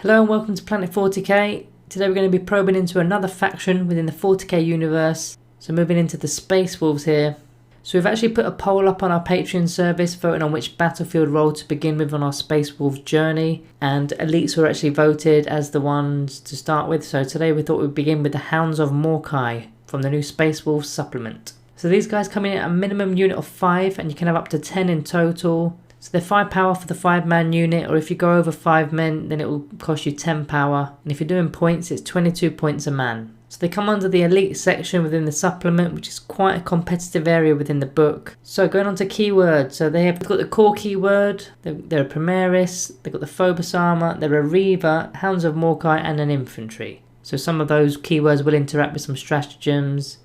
Hello and welcome to Planet 40k. Today we're going to be probing into another faction within the 40k universe. So moving into the Space Wolves here. So we've actually put a poll up on our Patreon service voting on which battlefield role to begin with on our Space Wolves journey. And elites were actually voted as the ones to start with. So today we thought we'd begin with the Hounds of Morkai from the new Space Wolves Supplement. So these guys come in at a minimum unit of 5 and you can have up to 10 in total. So they're 5 power for the 5-man unit, or if you go over 5 men then it will cost you 10 power, and if you're doing points it's 22 points a man. So they come under the elite section within the supplement, which is quite a competitive area within the book. So going on to keywords, so they've got the core keyword, they're a Primaris, they've got the Phobos armor, they're a Reaver, Hounds of Morkai and an infantry. So some of those keywords will interact with some stratagems.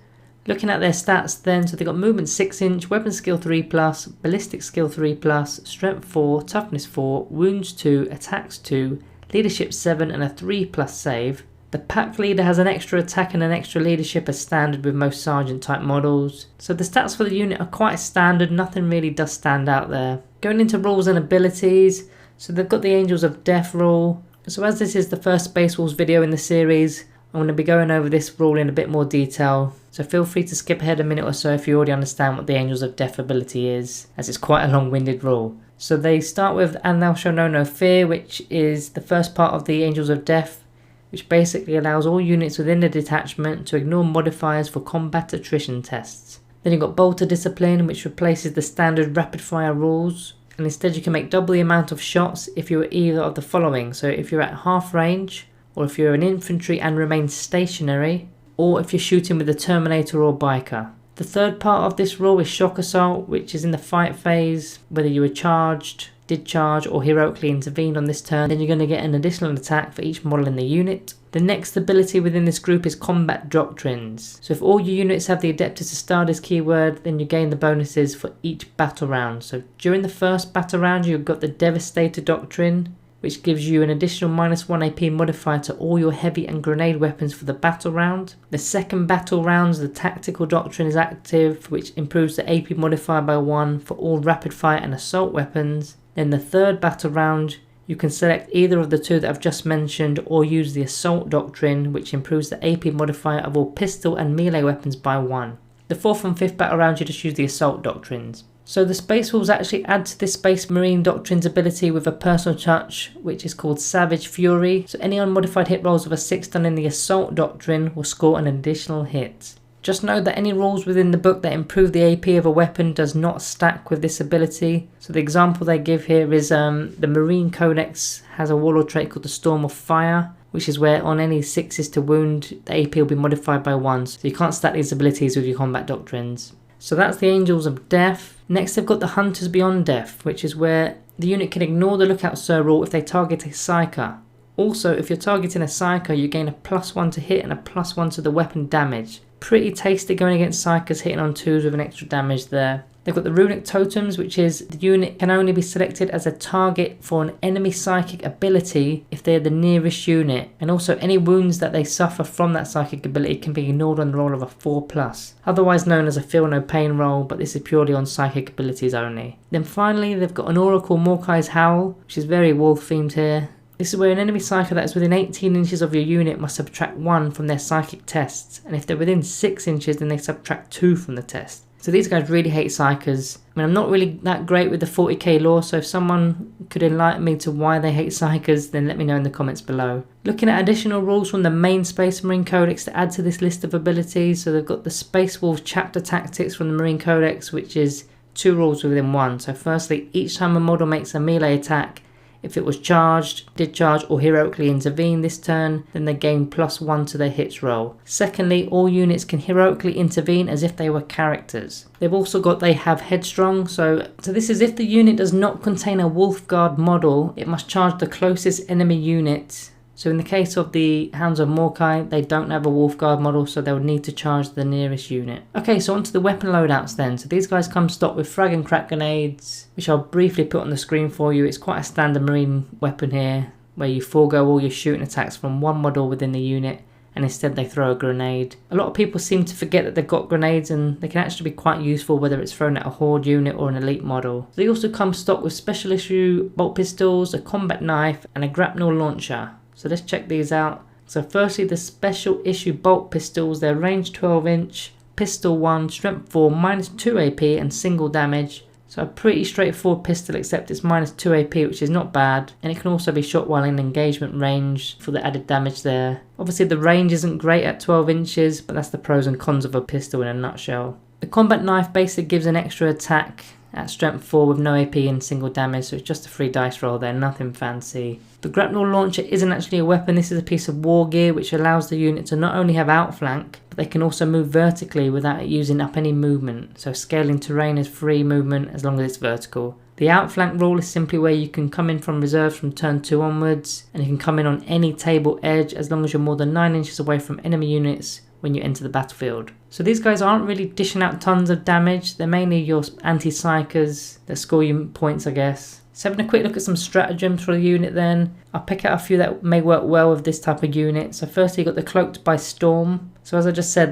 Looking at their stats then, so they've got movement 6 inch, weapon skill 3+, ballistic skill 3+, strength 4, toughness 4, wounds 2, attacks 2, leadership 7 and a 3+ save. The pack leader has an extra attack and an extra leadership as standard with most sergeant type models. So the stats for the unit are quite standard, nothing really does stand out there. Going into rules and abilities, so they've got the Angels of Death rule. So as this is the first Space Wolves video in the series, I'm going to be going over this rule in a bit more detail, so feel free to skip ahead a minute or so if you already understand what the Angels of Death ability is, as it's quite a long-winded rule. So they start with And Thou Shalt Know No Fear, which is the first part of the Angels of Death, which basically allows all units within the detachment to ignore modifiers for combat attrition tests. Then you've got Bolter Discipline, which replaces the standard rapid fire rules, and instead you can make double the amount of shots if you're either of the following. So if you're at half range, or if you're an infantry and remain stationary, or if you're shooting with a Terminator or Biker. The third part of this rule is Shock Assault, which is in the fight phase, whether you were charged, did charge, or heroically intervened on this turn, then you're going to get an additional attack for each model in the unit. The next ability within this group is Combat Doctrines. So if all your units have the Adeptus Astartes keyword, then you gain the bonuses for each battle round. So during the first battle round you've got the Devastator Doctrine, which gives you an additional -1 AP modifier to all your heavy and grenade weapons for the battle round. The second battle rounds, the Tactical Doctrine is active, which improves the AP modifier by 1 for all rapid fire and assault weapons. Then the third battle round, you can select either of the two that I've just mentioned or use the Assault Doctrine, which improves the AP modifier of all pistol and melee weapons by 1. The fourth and fifth battle round you just use the Assault Doctrines. So the Space Wolves actually add to this Space Marine Doctrines ability with a personal touch, which is called Savage Fury. So any unmodified hit rolls of a 6 done in the Assault Doctrine will score an additional hit. Just know that any rules within the book that improve the AP of a weapon does not stack with this ability. So the example they give here is the Marine Codex has a warlord trait called the Storm of Fire, which is where on any 6s to wound, the AP will be modified by 1. So you can't stack these abilities with your combat doctrines. So that's the Angels of Death. Next they've got the Hunters Beyond Death, which is where the unit can ignore the Lookout Sir rule if they target a Psyker. Also, if you're targeting a Psyker, you gain a +1 to hit and a +1 to the weapon damage. Pretty tasty going against Psykers, hitting on 2s with an extra damage there. They've got the Runic Totems, which is the unit can only be selected as a target for an enemy psychic ability if they're the nearest unit. And also any wounds that they suffer from that psychic ability can be ignored on the roll of a 4+. Otherwise known as a Feel No Pain roll, but this is purely on psychic abilities only. Then finally they've got an aura called Morkai's Howl, which is very wolf themed here. This is where an enemy psyker that is within 18 inches of your unit must subtract 1 from their psychic tests, and if they're within 6 inches then they subtract 2 from the test. So these guys really hate Psykers. I mean, I'm not really that great with the 40k lore, so if someone could enlighten me to why they hate Psykers, then let me know in the comments below. Looking at additional rules from the main Space Marine Codex to add to this list of abilities, so they've got the Space Wolves Chapter Tactics from the Marine Codex, which is 2 rules within 1. So firstly, each time a model makes a melee attack, if it was charged, did charge or heroically intervene this turn, then they gain +1 to their hits roll. Secondly, all units can heroically intervene as if they were characters. They've also got they have headstrong, so this is if the unit does not contain a Wolfguard model, it must charge the closest enemy unit. So in the case of the Hounds of Morkai, they don't have a Wolfguard model, so they'll need to charge the nearest unit. Okay, so onto the weapon loadouts then. So these guys come stocked with frag and crack grenades, which I'll briefly put on the screen for you. It's quite a standard marine weapon here, where you forego all your shooting attacks from one model within the unit, and instead they throw a grenade. A lot of people seem to forget that they've got grenades, and they can actually be quite useful whether it's thrown at a horde unit or an elite model. They also come stocked with special issue bolt pistols, a combat knife, and a grapnel launcher. So let's check these out. So firstly, the special issue bolt pistols, they're range 12-inch, pistol 1, strength 4, minus 2 AP and single damage. So a pretty straightforward pistol, except it's minus 2 AP, which is not bad, and it can also be shot while in engagement range for the added damage there. Obviously the range isn't great at 12 inches, but that's the pros and cons of a pistol in a nutshell. The combat knife basically gives an extra attack at strength 4 with no AP and single damage, so it's just a free dice roll there, nothing fancy. The grapnel launcher isn't actually a weapon, this is a piece of war gear which allows the unit to not only have outflank, but they can also move vertically without using up any movement, so scaling terrain is free movement as long as it's vertical. The outflank rule is simply where you can come in from reserves from turn 2 onwards, and you can come in on any table edge as long as you're more than 9 inches away from enemy units when you enter the battlefield. So these guys aren't really dishing out tons of damage, they're mainly your anti-psychers that score you points, I guess. So having a quick look at some stratagems for the unit then. I'll pick out a few that may work well with this type of unit. So firstly, you got the Cloaked by Storm. So as I just said,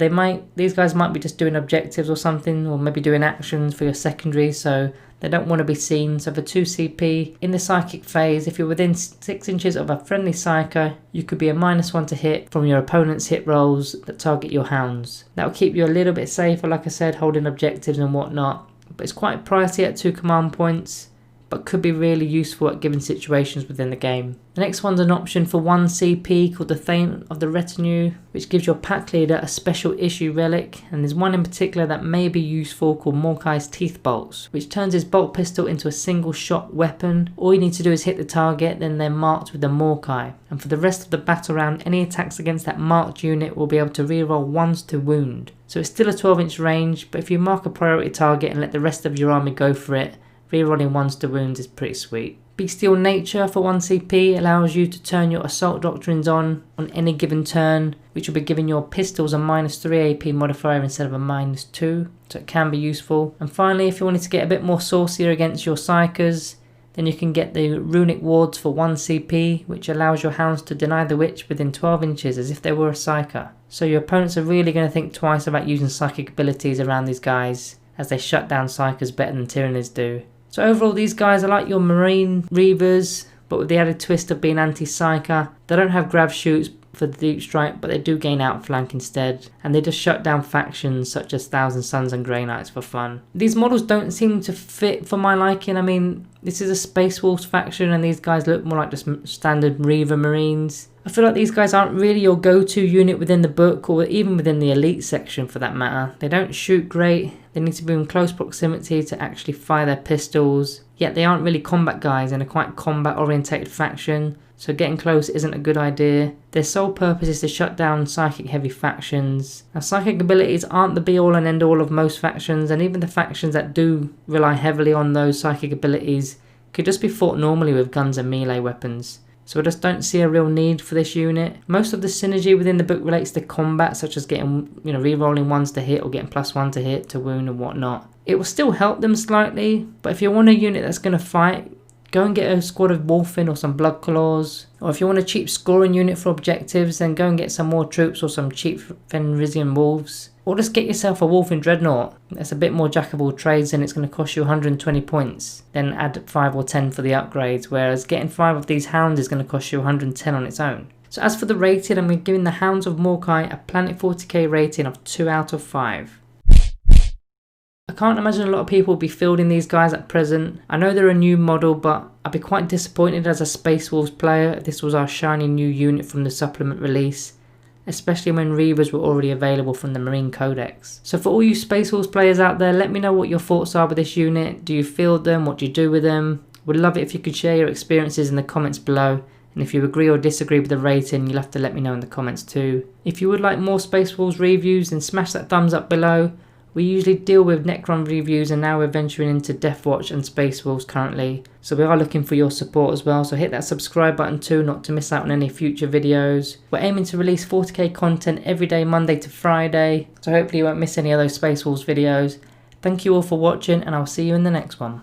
these guys might be just doing objectives or something, or maybe doing actions for your secondary, so they don't want to be seen. So for 2 CP, in the psychic phase, if you're within 6 inches of a friendly psyker, you could be a -1 to hit from your opponent's hit rolls that target your hounds. That will keep you a little bit safer, like I said, holding objectives and whatnot. But it's quite pricey at 2 command points, but could be really useful at given situations within the game. The next one's an option for 1 CP called the Thane of the Retinue, which gives your pack leader a special issue relic, and there's one in particular that may be useful called Morkai's Teeth Bolts, which turns his bolt pistol into a single shot weapon. All you need to do is hit the target, then they're marked with the Morkai, and for the rest of the battle round, any attacks against that marked unit will be able to reroll 1s to wound. So it's still a 12-inch range, but if you mark a priority target and let the rest of your army go for it, rerolling 1s to wounds is pretty sweet. Bestial Nature for 1 CP allows you to turn your assault doctrines on any given turn, which will be giving your pistols a -3 AP modifier instead of a -2, so it can be useful. And finally, if you wanted to get a bit more saucier against your psychers, then you can get the Runic Wards for 1 CP, which allows your hounds to deny the witch within 12 inches as if they were a psyker. So your opponents are really going to think twice about using psychic abilities around these guys, as they shut down psychers better than Tyranids do. So overall, these guys are like your Marine Reavers, but with the added twist of being anti-psyker. They don't have grab shoots for the deep strike, but they do gain outflank instead, and they just shut down factions such as Thousand Suns and Grey Knights for fun. These models don't seem to fit for my liking. I mean, this is a Space Wolves faction, and these guys look more like just standard Reaver Marines. I feel like these guys aren't really your go-to unit within the book, or even within the elite section for that matter. They don't shoot great, they need to be in close proximity to actually fire their pistols, yet they aren't really combat guys and are quite combat orientated faction, so getting close isn't a good idea. Their sole purpose is to shut down psychic heavy factions. Now psychic abilities aren't the be all and end all of most factions, and even the factions that do rely heavily on those psychic abilities could just be fought normally with guns and melee weapons. So I just don't see a real need for this unit. Most of the synergy within the book relates to combat, such as getting, re-rolling 1s to hit or getting +1 to hit, to wound and whatnot. It will still help them slightly, but if you want a unit that's going to fight, go and get a squad of Wolfen or some Blood Claws. Or if you want a cheap scoring unit for objectives, then go and get some more troops or some cheap Fenrisian Wolves. Or just get yourself a Wolfen Dreadnought. That's a bit more jack of all trades, and it's going to cost you 120 points. Then add 5 or 10 for the upgrades, whereas getting 5 of these Hounds is going to cost you 110 on its own. So as for the rating, I'm giving the Hounds of Morkai a Planet 40k rating of 2 out of 5. I can't imagine a lot of people will be fielding these guys at present. I know they're a new model, but I'd be quite disappointed as a Space Wolves player if this was our shiny new unit from the supplement release, especially when Reavers were already available from the Marine Codex. So for all you Space Wolves players out there, let me know what your thoughts are with this unit. Do you field them? What do you do with them? Would love it if you could share your experiences in the comments below. And if you agree or disagree with the rating, you'll have to let me know in the comments too. If you would like more Space Wolves reviews, then smash that thumbs up below. We usually deal with Necron reviews, and now we're venturing into Deathwatch and Space Wolves currently. So we are looking for your support as well, so hit that subscribe button too, not to miss out on any future videos. We're aiming to release 40k content every day, Monday to Friday, so hopefully you won't miss any of those Space Wolves videos. Thank you all for watching, and I'll see you in the next one.